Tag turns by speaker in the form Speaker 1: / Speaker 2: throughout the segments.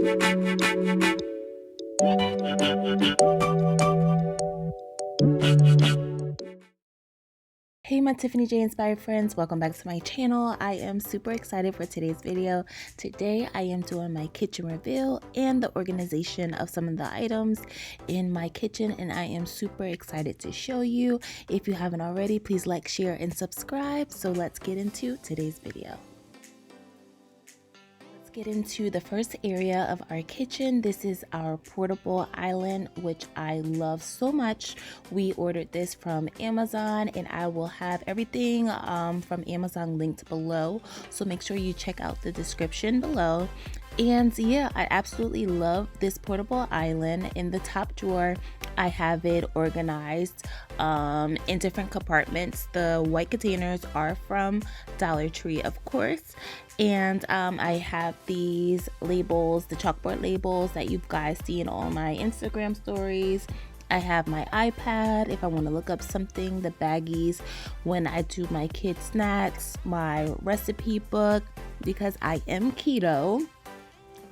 Speaker 1: Hey my Tiffany J Inspired friends, welcome back to my channel. I am super excited for today's video. Today I am doing my kitchen reveal and the organization of some of the items in my kitchen, and I am super excited to show you. If you haven't already, please like, share, and subscribe. So let's get into today's video. Get into the first area of our kitchen. This is our portable island, which I love so much. We ordered this from Amazon, and I will have everything from Amazon linked below, so make sure you check out the description below. And yeah, I absolutely love this portable island. In the top drawer, I have it organized in different compartments. The white containers are from Dollar Tree, of course. And I have these labels, the chalkboard labels that you guys see in all my Instagram stories. I have my iPad if I want to look up something, the baggies when I do my kids' snacks, my recipe book because I am keto.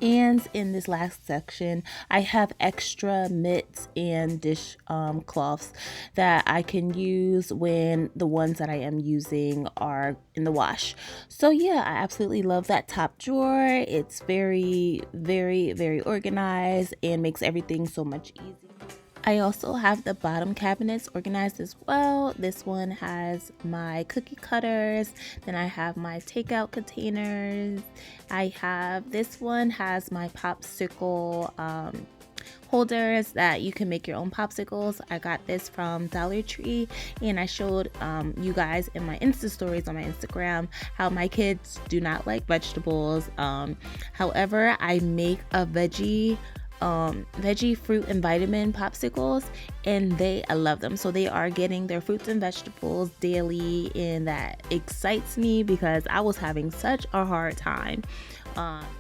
Speaker 1: And in this last section, I have extra mitts and dish cloths that I can use when the ones that I am using are in the wash. So yeah, I absolutely love that top drawer. It's very, very, very organized and makes everything so much easier. I also have the bottom cabinets organized as well. This one has my cookie cutters, then I have my takeout containers. This one has my popsicle holders that you can make your own popsicles. I got this from Dollar Tree, and I showed you guys in my Insta stories on my Instagram how my kids do not like vegetables. However, I make a veggie fruit and vitamin popsicles, and I love them. So they are getting their fruits and vegetables daily, and that excites me because I was having such a hard time.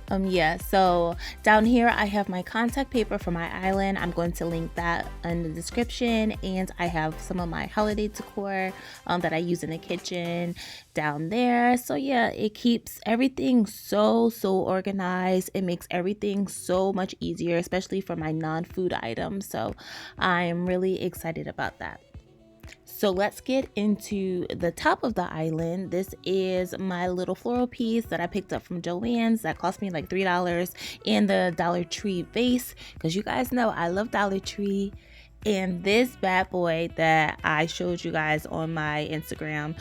Speaker 1: Yeah, so down here I have my contact paper for my island. I'm going to link that in the description, and I have some of my holiday decor that I use in the kitchen down there. So yeah, it keeps everything so organized. It makes everything so much easier, especially for my non-food items. So I'm really excited about that. So let's get into the top of the island. This is my little floral piece that I picked up from Joann's that cost me like $3, and the Dollar Tree vase, because you guys know I love Dollar Tree. And this bad boy that I showed you guys on my Instagram,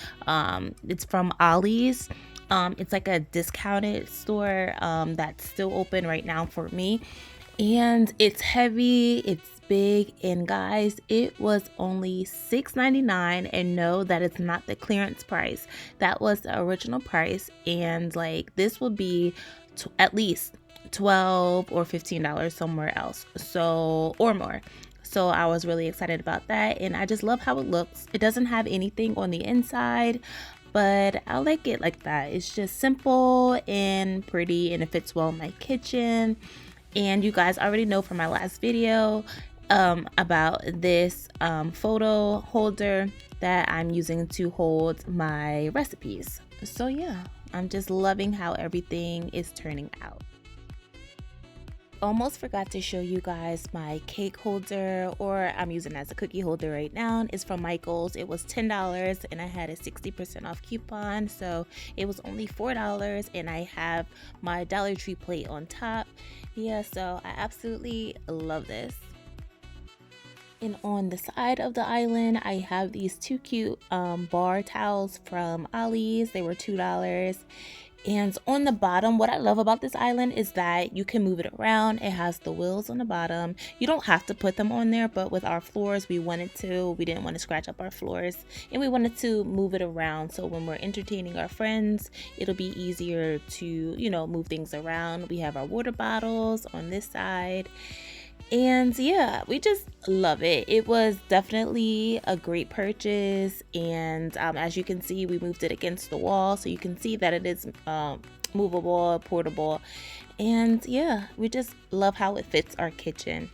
Speaker 1: it's from Ollie's. It's like a discounted store that's still open right now for me, and it's heavy, it's big, and guys, it was only $6.99. And no, that is not the clearance price. That was the original price, and like this will be at least $12 or $15 somewhere else, so or more. So I was really excited about that, and I just love how it looks. It doesn't have anything on the inside, but I like it like that. It's just simple and pretty, and it fits well in my kitchen. And you guys already know from my last video about this photo holder that I'm using to hold my recipes. So yeah, I'm just loving how everything is turning out. Almost forgot to show you guys my cake holder, or I'm using it as a cookie holder right now. It's from Michael's. It was $10, and I had a 60% off coupon, so it was only $4, and I have my Dollar Tree plate on top. Yeah, so I absolutely love this. And on the side of the island, I have these two cute bar towels from Ollie's. They were $2. And on the bottom, what I love about this island is that you can move it around. It has the wheels on the bottom. You don't have to put them on there, but with our floors, we wanted to. We didn't want to scratch up our floors, and we wanted to move it around. So when we're entertaining our friends, it'll be easier to, you know, move things around. We have our water bottles on this side. And yeah, we just love it. It was definitely a great purchase, and as you can see, we moved it against the wall, so you can see that it is movable, portable, and yeah, we just love how it fits our kitchen.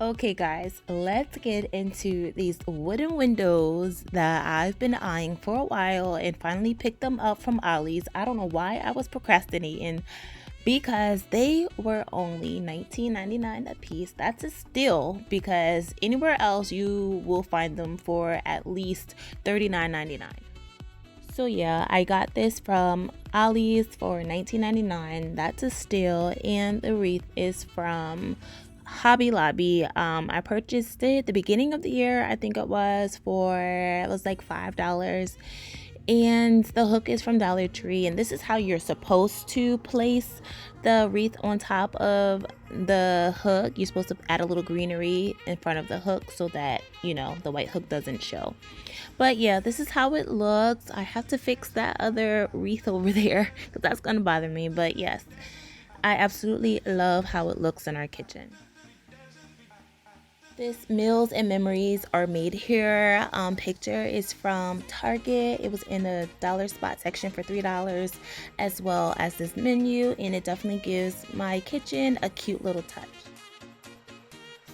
Speaker 1: Okay guys, let's get into these wooden windows that I've been eyeing for a while and finally picked them up from Ollie's. I don't know why I was procrastinating because they were only $19.99 a piece. That's a steal because anywhere else you will find them for at least $39.99. So yeah, I got this from Ollie's for $19.99. That's a steal, and the wreath is from Hobby Lobby. I purchased it the beginning of the year. I think it was like $5, and the hook is from Dollar Tree. And this is how you're supposed to place the wreath on top of the hook. You're supposed to add a little greenery in front of the hook so that the white hook doesn't show. But yeah, this is how it looks. I have to fix that other wreath over there because that's gonna bother me. But yes, I absolutely love how it looks in our kitchen. This Meals and Memories Are Made Here picture is from Target. It was in the dollar spot section for $3, as well as this menu, and it definitely gives my kitchen a cute little touch.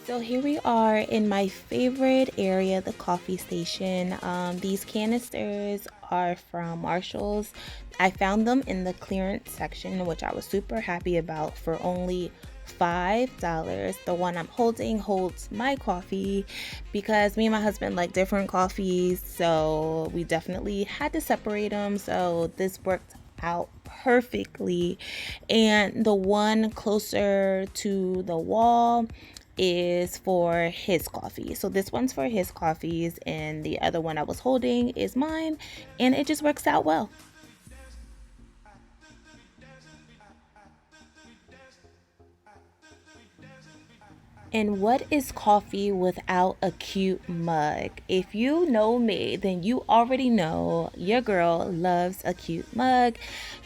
Speaker 1: So here we are in my favorite area, the coffee station. These canisters are from Marshall's. I found them in the clearance section, which I was super happy about, for only $5. The one I'm holding holds my coffee because me and my husband like different coffees, so we definitely had to separate them. So this worked out perfectly. And the one closer to the wall is for his coffee. So this one's for his coffees, and the other one I was holding is mine, and it just works out well. And what is coffee without a cute mug? If you know me, then you already know your girl loves a cute mug.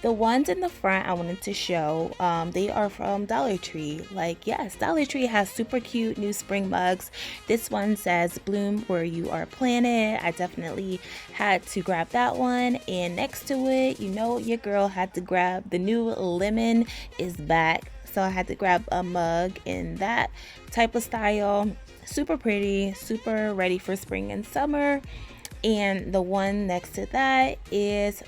Speaker 1: The ones in the front I wanted to show, they are from Dollar Tree. Like, yes, Dollar Tree has super cute new spring mugs. This one says bloom where you are planted. I definitely had to grab that one. And next to it, your girl had to grab the new lemon is back. So I had to grab a mug in that type of style. Super pretty, super ready for spring and summer. And the one next to that it's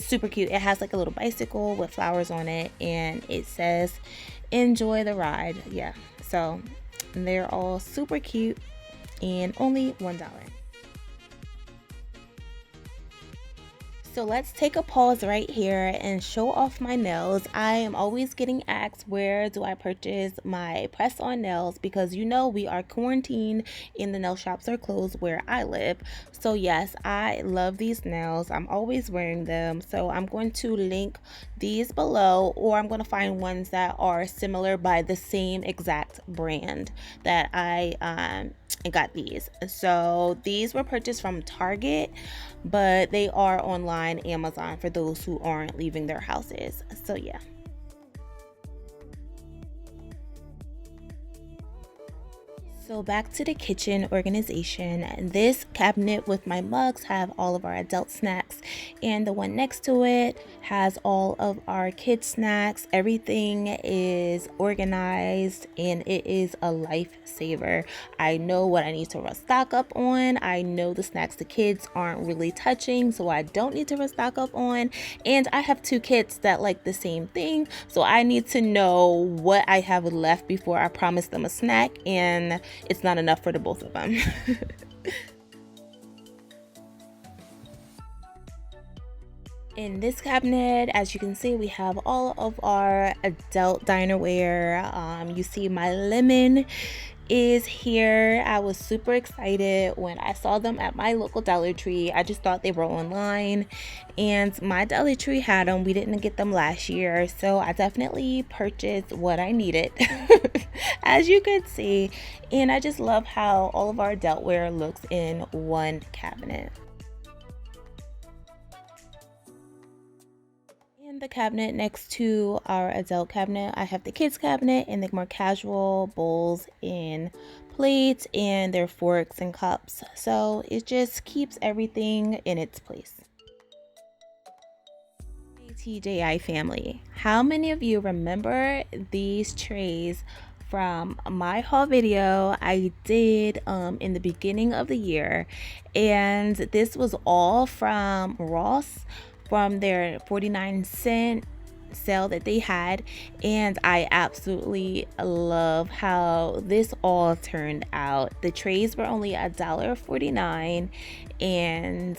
Speaker 1: super cute. It has like a little bicycle with flowers on it, and it says enjoy the ride. Yeah, so they're all super cute and only $1. So let's take a pause right here and show off my nails. I am always getting asked, where do I purchase my press-on nails? Because we are quarantined and the nail shops are closed where I live. So yes, I love these nails. I'm always wearing them. So I'm going to link these below, or I'm going to find ones that are similar by the same exact brand that I got these. So these were purchased from Target, but they are online, Amazon, for those who aren't leaving their houses. So yeah. So back to the kitchen organization. This cabinet with my mugs have all of our adult snacks, and the one next to it has all of our kids snacks. Everything is organized, and it is a lifesaver. I know what I need to restock up on. I know the snacks the kids aren't really touching, so I don't need to restock up on. And I have two kids that like the same thing, so I need to know what I have left before I promise them a snack, and it's not enough for the both of them. In this cabinet, as you can see, we have all of our adult dinerware. You see my lemon is here. I was super excited when I saw them at my local Dollar Tree. I just thought they were online, and my Dollar Tree had them. We didn't get them last year, so I definitely purchased what I needed, as you could see. And I just love how all of our adultware looks in one cabinet. In the cabinet next to our adult cabinet, I have the kids cabinet and the more casual bowls and plates and their forks and cups. So it just keeps everything in its place. TJI family, how many of you remember these trays from my haul video I did in the beginning of the year, and this was all from Ross, from their 49-cent sale that they had. And I absolutely love how this all turned out. The trays were only $1.49, and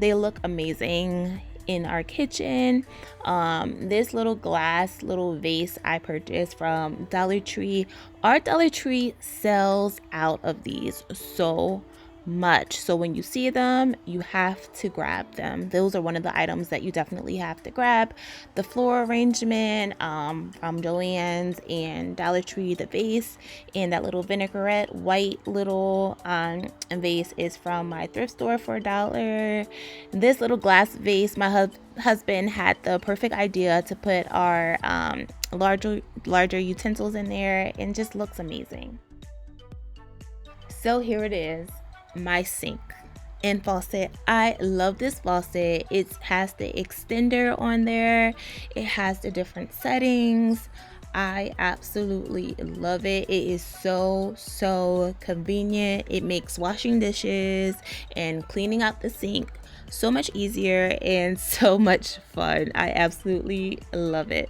Speaker 1: they look amazing in our kitchen. This little glass little vase I purchased from Dollar Tree. Our Dollar Tree sells out of these so much, so when you see them you have to grab them. Those are one of the items that you definitely have to grab. The floor arrangement from Joann's and Dollar Tree, the vase, and that little vinaigrette white little vase is from my thrift store for $1. This little glass vase, my husband had the perfect idea to put our larger utensils in there, and just looks amazing. So here it is, my sink and faucet. I love this faucet. It has the extender on there, it has the different settings. I absolutely love it. It is so convenient. It makes washing dishes and cleaning out the sink so much easier and so much fun. I absolutely love it.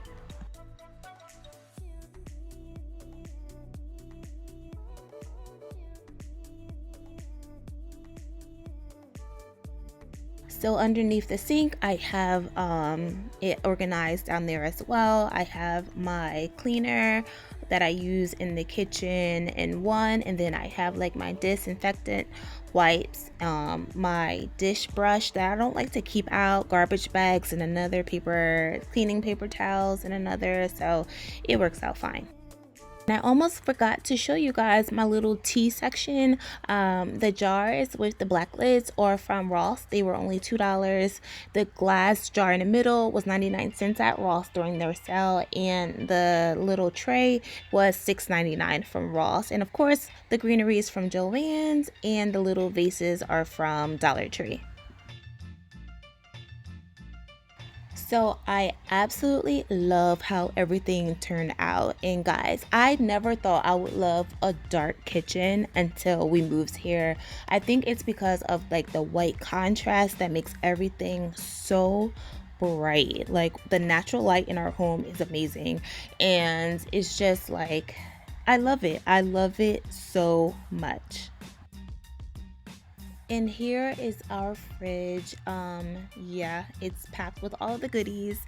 Speaker 1: So underneath the sink I have it organized down there as well. I have my cleaner that I use in the kitchen in one, and then I have like my disinfectant wipes, my dish brush that I don't like to keep out, garbage bags and another, cleaning paper towels and another, so it works out fine. And I almost forgot to show you guys my little tea section. The jars with the black lids are from Ross. They were only $2. The glass jar in the middle was 99 cents at Ross during their sale, and the little tray was $6.99 from Ross. And of course, the greenery is from Joann's, and the little vases are from Dollar Tree. So I absolutely love how everything turned out. And guys, I never thought I would love a dark kitchen until we moved here. I think it's because of like the white contrast that makes everything so bright. Like the natural light in our home is amazing, and it's just like, I love it. I love it so much. And here is our fridge. Yeah, it's packed with all the goodies.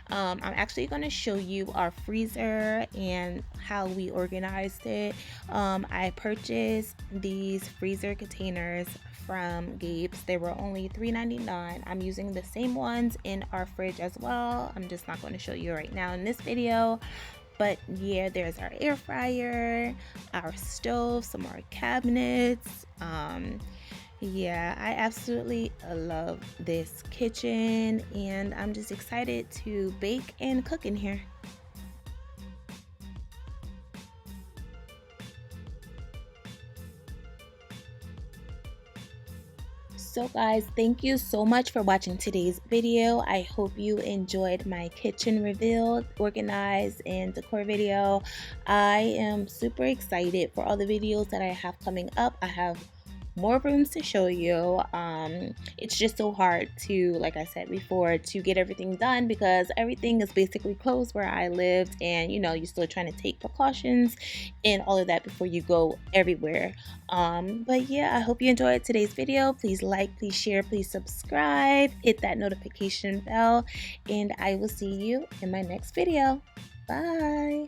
Speaker 1: I'm actually going to show you our freezer and how we organized it. I purchased these freezer containers from Gabe's. They were only $3.99. I'm using the same ones in our fridge as well. I'm just not going to show you right now in this video. But yeah, there's our air fryer, our stove, some more cabinets. Yeah, I absolutely love this kitchen, and I'm just excited to bake and cook in here. So guys, thank you so much for watching today's video. I hope you enjoyed my kitchen reveal, organized, and decor video. I am super excited for all the videos that I have coming up. I have more rooms to show you. It's just so hard to, like I said before, to get everything done because everything is basically closed where I lived, and you know, you're still trying to take precautions and all of that before you go everywhere. But yeah, I hope you enjoyed today's video. Please like, please share, please subscribe, hit that notification bell, and I will see you in my next video. Bye.